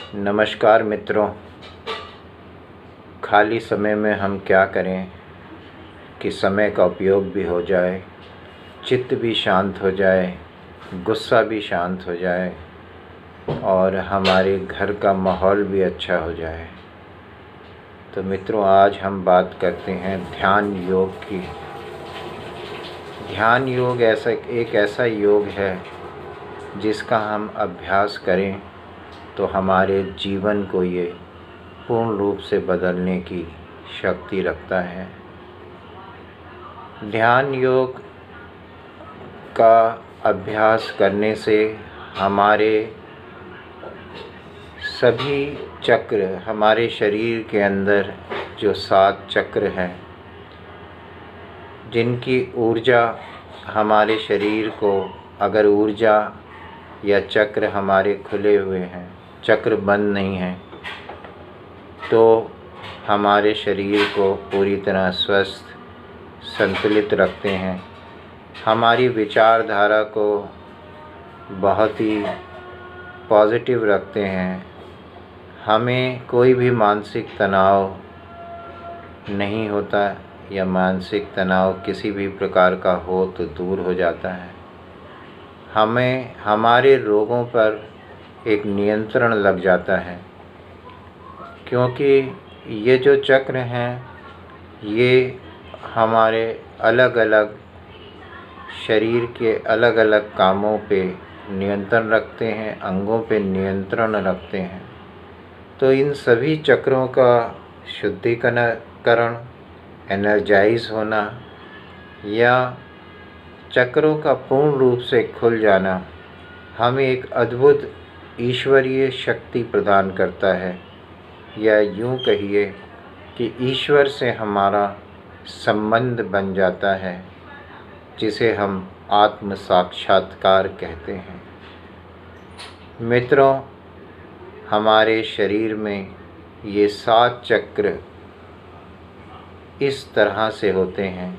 नमस्कार मित्रों। खाली समय में हम क्या करें कि समय का उपयोग भी हो जाए, चित्त भी शांत हो जाए, गुस्सा भी शांत हो जाए और हमारे घर का माहौल भी अच्छा हो जाए। तो मित्रों, आज हम बात करते हैं ध्यान योग की। ध्यान योग एक ऐसा योग है जिसका हम अभ्यास करें तो हमारे जीवन को ये पूर्ण रूप से बदलने की शक्ति रखता है। ध्यान योग का अभ्यास करने से हमारे सभी चक्र, हमारे शरीर के अंदर जो 7 चक्र हैं, जिनकी ऊर्जा हमारे शरीर को, अगर ऊर्जा या चक्र हमारे खुले हुए हैं, चक्र बंद नहीं हैं, तो हमारे शरीर को पूरी तरह स्वस्थ, संतुलित रखते हैं। हमारी विचारधारा को बहुत ही पॉजिटिव रखते हैं। हमें कोई भी मानसिक तनाव नहीं होता या मानसिक तनाव किसी भी प्रकार का हो तो दूर हो जाता है। हमें हमारे रोगों पर एक नियंत्रण लग जाता है, क्योंकि ये जो चक्र हैं ये हमारे अलग अलग शरीर के अलग अलग कामों पे नियंत्रण रखते हैं, अंगों पे नियंत्रण रखते हैं। तो इन सभी चक्रों का शुद्धिकरण, एनर्जाइज होना या चक्रों का पूर्ण रूप से खुल जाना हमें एक अद्भुत ईश्वरीय शक्ति प्रदान करता है, या यूँ कहिए कि ईश्वर से हमारा संबंध बन जाता है, जिसे हम आत्म साक्षात्कार कहते हैं। मित्रों, हमारे शरीर में ये 7 चक्र इस तरह से होते हैं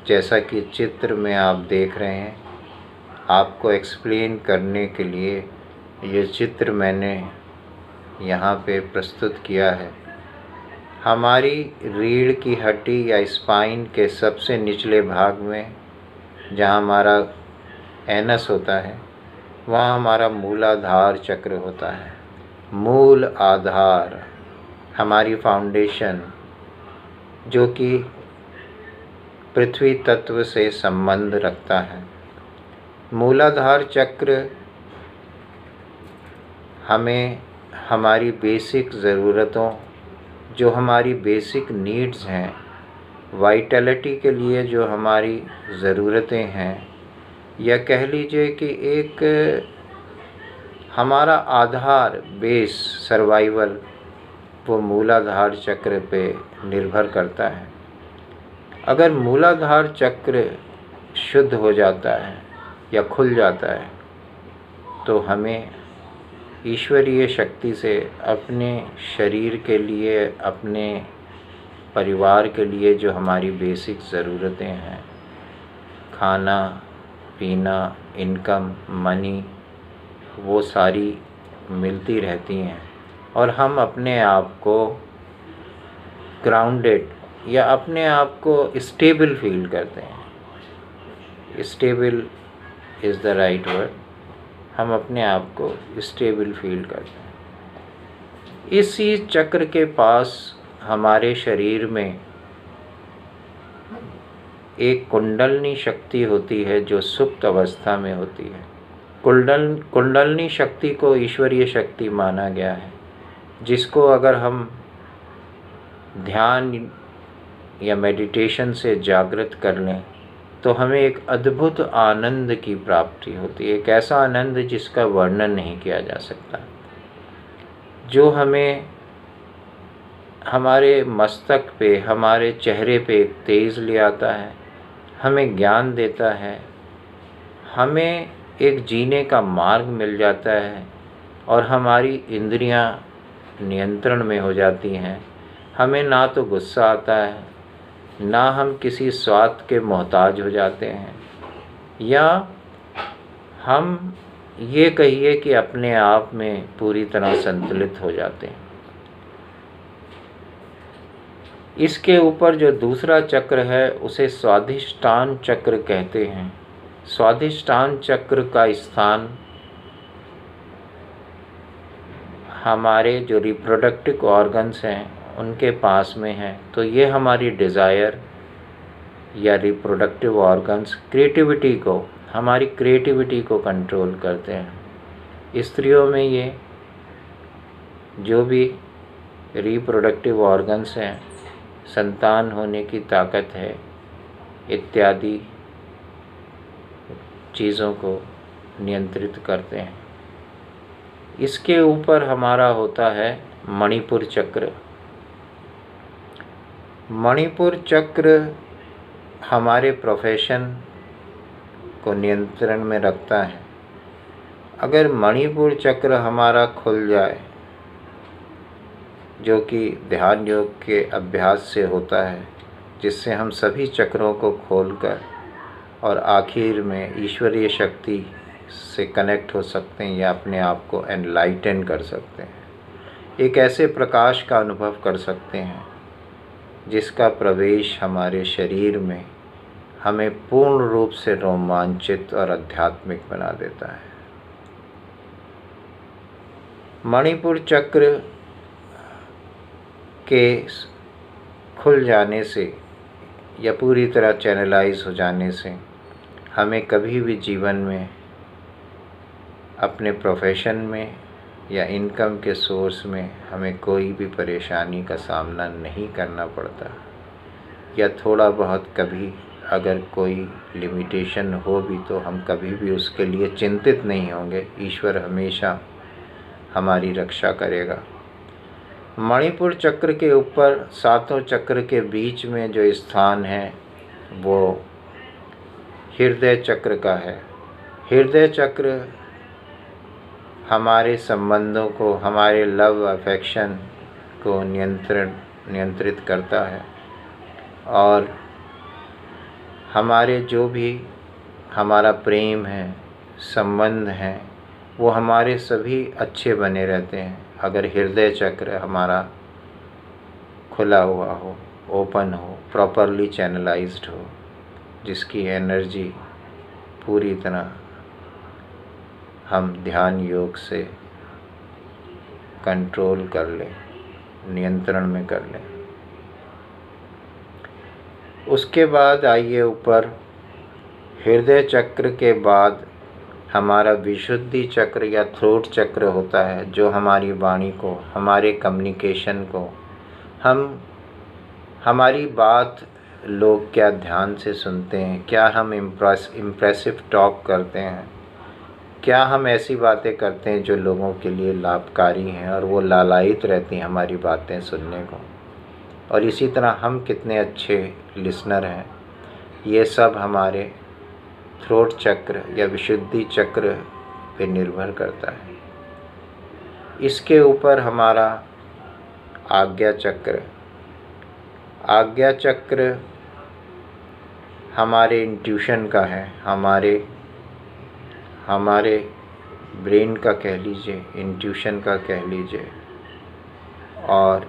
जैसा कि चित्र में आप देख रहे हैं। आपको एक्सप्लेन करने के लिए ये चित्र मैंने यहाँ पे प्रस्तुत किया है। हमारी रीढ़ की हड्डी या स्पाइन के सबसे निचले भाग में, जहाँ हमारा एनस होता है, वहाँ हमारा मूलाधार चक्र होता है। मूल आधार, हमारी फाउंडेशन, जो कि पृथ्वी तत्व से संबंध रखता है। मूलाधार चक्र हमें हमारी बेसिक ज़रूरतों, जो हमारी बेसिक नीड्स हैं, वाइटैलिटी के लिए जो हमारी ज़रूरतें हैं, या कह लीजिए कि एक हमारा आधार, बेस, सर्वाइवल, वो मूलाधार चक्र पे निर्भर करता है। अगर मूलाधार चक्र शुद्ध हो जाता है या खुल जाता है तो हमें ईश्वरीय शक्ति से अपने शरीर के लिए, अपने परिवार के लिए जो हमारी बेसिक ज़रूरतें हैं, खाना पीना, इनकम, मनी, वो सारी मिलती रहती हैं और हम अपने आप को ग्राउंडेड या अपने आप को स्टेबल फील करते हैं। Stable is the right word. हम अपने आप को स्टेबल फील करते हैं। इसी चक्र के पास हमारे शरीर में एक कुंडलनी शक्ति होती है जो सुप्त अवस्था में होती है। कुंडलनी शक्ति को ईश्वरीय शक्ति माना गया है, जिसको अगर हम ध्यान या मेडिटेशन से जागृत कर लें तो हमें एक अद्भुत आनंद की प्राप्ति होती है। एक ऐसा आनंद जिसका वर्णन नहीं किया जा सकता, जो हमें हमारे मस्तक पे, हमारे चेहरे पे एक तेज़ ले आता है, हमें ज्ञान देता है, हमें एक जीने का मार्ग मिल जाता है और हमारी इंद्रियां नियंत्रण में हो जाती हैं। हमें ना तो गुस्सा आता है, ना हम किसी स्वार्थ के मोहताज हो जाते हैं, या हम ये कहिए कि अपने आप में पूरी तरह संतुलित हो जाते हैं। इसके ऊपर जो दूसरा चक्र है उसे स्वाधिष्ठान चक्र कहते हैं। स्वाधिष्ठान चक्र का स्थान हमारे जो रिप्रोडक्टिव ऑर्गन्स हैं उनके पास में है। तो ये हमारी डिज़ायर या रिप्रोडक्टिव ऑर्गन्स हमारी क्रिएटिविटी को कंट्रोल करते हैं। स्त्रियों में ये जो भी रिप्रोडक्टिव ऑर्गन्स हैं, संतान होने की ताकत है इत्यादि चीज़ों को नियंत्रित करते हैं। इसके ऊपर हमारा होता है मणिपुर चक्र। मणिपुर चक्र हमारे प्रोफेशन को नियंत्रण में रखता है। अगर मणिपुर चक्र हमारा खुल जाए, जो कि ध्यान योग के अभ्यास से होता है, जिससे हम सभी चक्रों को खोलकर और आखिर में ईश्वरीय शक्ति से कनेक्ट हो सकते हैं या अपने आप को एनलाइटन कर सकते हैं। एक ऐसे प्रकाश का अनुभव कर सकते हैं जिसका प्रवेश हमारे शरीर में हमें पूर्ण रूप से रोमांचित और आध्यात्मिक बना देता है। मणिपुर चक्र के खुल जाने से या पूरी तरह चैनलाइज हो जाने से हमें कभी भी जीवन में अपने प्रोफेशन में या इनकम के सोर्स में हमें कोई भी परेशानी का सामना नहीं करना पड़ता, या थोड़ा बहुत कभी अगर कोई लिमिटेशन हो भी तो हम कभी भी उसके लिए चिंतित नहीं होंगे। ईश्वर हमेशा हमारी रक्षा करेगा। मणिपुर चक्र के ऊपर सातों चक्र के बीच में जो स्थान है वो हृदय चक्र का है। हृदय चक्र हमारे संबंधों को, हमारे लव अफेक्शन को नियंत्रित करता है और हमारे जो भी हमारा प्रेम है, संबंध हैं, वो हमारे सभी अच्छे बने रहते हैं अगर हृदय चक्र हमारा खुला हुआ हो, ओपन हो, प्रॉपरली चैनलाइज्ड हो, जिसकी एनर्जी पूरी तरह हम ध्यान योग से कंट्रोल कर लें, नियंत्रण में कर लें। उसके बाद आइए ऊपर, हृदय चक्र के बाद हमारा विशुद्धि चक्र या थ्रोट चक्र होता है, जो हमारी वाणी को, हमारे कम्युनिकेशन को, हमारी बात लोग क्या ध्यान से सुनते हैं, क्या हम इम्प्रेसिव टॉक करते हैं, क्या हम ऐसी बातें करते हैं जो लोगों के लिए लाभकारी हैं और वो लालायित रहती हैं हमारी बातें सुनने को, और इसी तरह हम कितने अच्छे लिसनर हैं, ये सब हमारे थ्रोट चक्र या विशुद्धि चक्र पे निर्भर करता है। इसके ऊपर हमारा आज्ञा चक्र। आज्ञा चक्र हमारे इंट्यूशन का है, हमारे ब्रेन का कह लीजिए, इंट्यूशन का कह लीजिए, और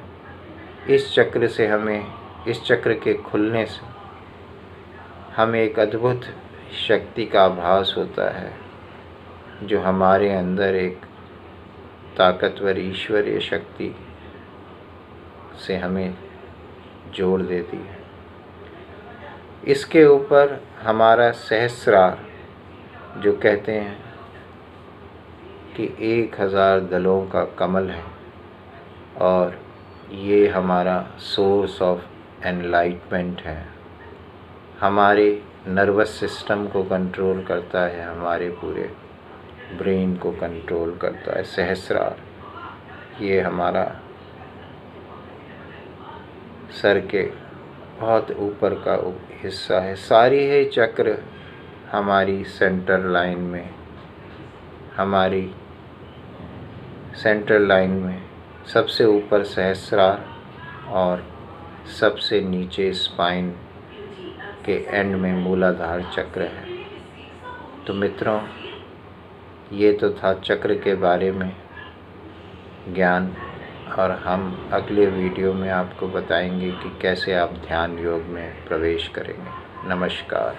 इस चक्र से इस चक्र के खुलने से हमें एक अद्भुत शक्ति का आभास होता है, जो हमारे अंदर एक ताकतवर ईश्वरीय शक्ति से हमें जोड़ देती है। इसके ऊपर हमारा सहस्रार, जो कहते हैं कि 1000 दलों का कमल है, और ये हमारा सोर्स ऑफ एनलाइटमेंट है, हमारे नर्वस सिस्टम को कंट्रोल करता है, हमारे पूरे ब्रेन को कंट्रोल करता है। सहस्रार ये हमारा सर के बहुत ऊपर का हिस्सा है। सारी ही चक्र हमारी सेंटर लाइन में सबसे ऊपर सहस्रार और सबसे नीचे स्पाइन के एंड में मूलाधार चक्र है। तो मित्रों, ये तो था चक्र के बारे में ज्ञान, और हम अगले वीडियो में आपको बताएंगे कि कैसे आप ध्यान योग में प्रवेश करेंगे। नमस्कार।